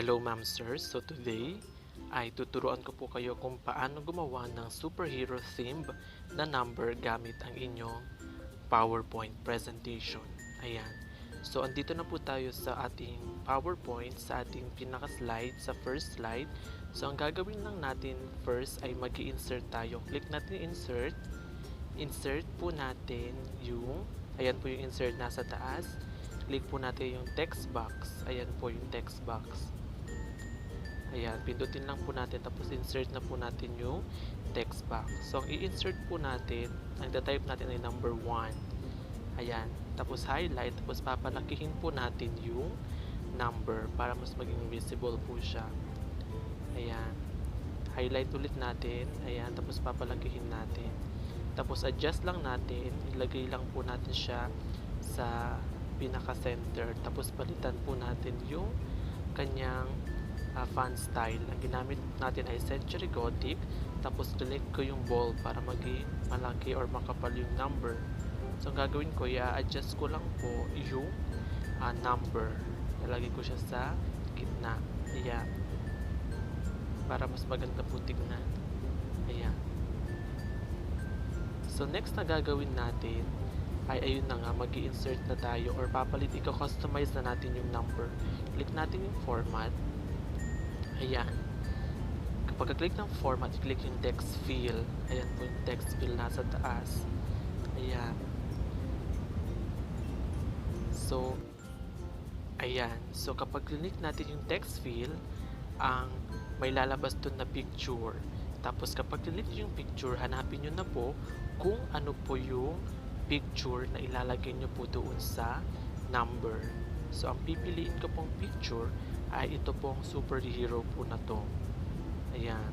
Hello ma'am sir, so today ay tuturuan ko po kayo kung paano gumawa ng superhero theme na number gamit ang inyong PowerPoint presentation. Ayan. So andito na po tayo sa ating PowerPoint, sa ating pinaka-slide, sa first slide. So ang gagawin lang natin first ay mag-i-insert tayo. Click natin insert. Insert po natin yung, ayan po yung insert nasa taas. Click po natin yung text box. Ayan po yung text box. Ayan, pindutin lang po natin tapos insert na po natin yung text box. So, ang i-insert po natin, ang type natin ay number 1. Ayan, tapos highlight, tapos papalakihin po natin yung number para mas maging visible po siya. Ayan, highlight ulit natin. Ayan, tapos papalakihin natin. Tapos adjust lang natin, ilagay lang po natin siya sa pinaka-center. Tapos palitan po natin yung kanyang font style. Ang ginamit natin ay Century Gothic. Tapos click ko yung bold para maging malaki or makapal yung number. So ang gagawin ko, i-adjust ko lang po yung number. Ilagay ko siya sa gitna. Ayan. Para mas maganda po tignan. Ayan. So next na gagawin natin ay ayun na nga, mag-i-insert na tayo or papalit, i-customize na natin yung number. Click natin yung format. Ayan. Kapag click ng format, click yung text fill. Ayan po yung text fill nasa taas. Ayan. So, ayan. So, kapag click natin yung text fill, ang may lalabas dun na picture. Tapos, kapag click yung picture, hanapin nyo na po kung ano po yung picture na ilalagay nyo po doon sa number. So, ang pipiliin ko pong picture ay ito pong superhero po na to. Ayan.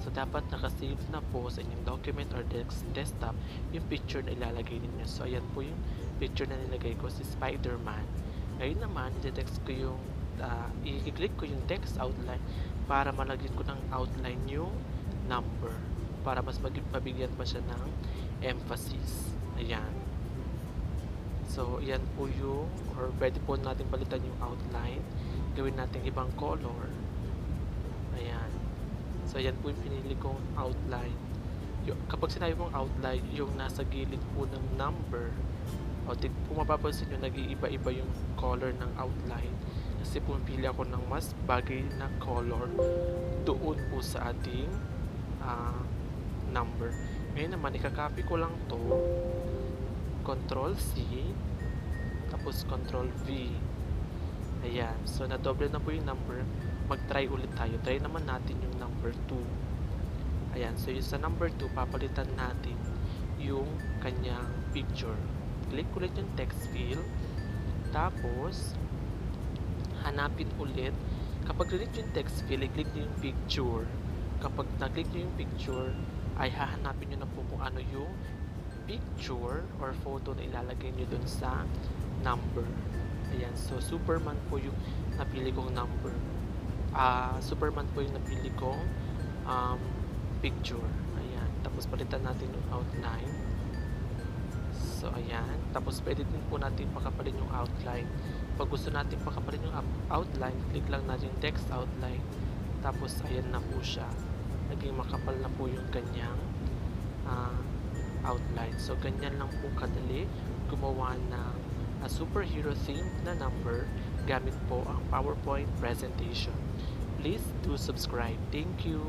So, dapat nakasave na po sa inyong document or desktop yung picture na ilalagay ninyo. So, ayan po yung picture na nilagay ko, si Spider-Man. Ngayon naman, i-text ko yung i-click ko yung text outline para malagyan ko ng outline yung number. Para mas mabigyan pa siya ng emphasis. Ayan. So, yan po yung, or pwede po natin palitan yung outline. Gawin natin ibang color. Ayan. So, yan po yung pinili kong outline. Kapag sinabi mong outline, yung nasa gilid po ng number, o kung mapapansin nyo, nag-iiba-iba yung color ng outline. Kasi pumili ako ng mas bagay na color doon po sa ating number. Ngayon naman, ikakopy ko lang to, Control C, tapos Control V. Ayan. So, nadoble na po yung number. Mag-try ulit tayo. Try naman natin yung number 2. Ayan. So, yung sa number 2, papalitan natin yung kanyang picture. Click ulit yung text fill. Tapos, hanapin ulit. Kapag click yung text fill, i-click nyo yung picture. Kapag na-click nyo yung picture, ay hahanapin nyo na po kung ano yung picture or photo na ilalagay nyo dun sa number. Ayan. So, Superman po yung napili kong number. Superman po yung napili kong picture. Ayan. Tapos, palitan natin yung outline. So, ayan. Tapos, pwede din po natin pakapalin yung outline. Pag gusto natin pakapalin yung outline, click lang natin yung text outline. Tapos, ayan na po siya. Naging makapal na po yung kanyang outline. So, ganyan lang po kadali gumawa ng superhero theme na number gamit po ang PowerPoint presentation. Please do subscribe. Thank you!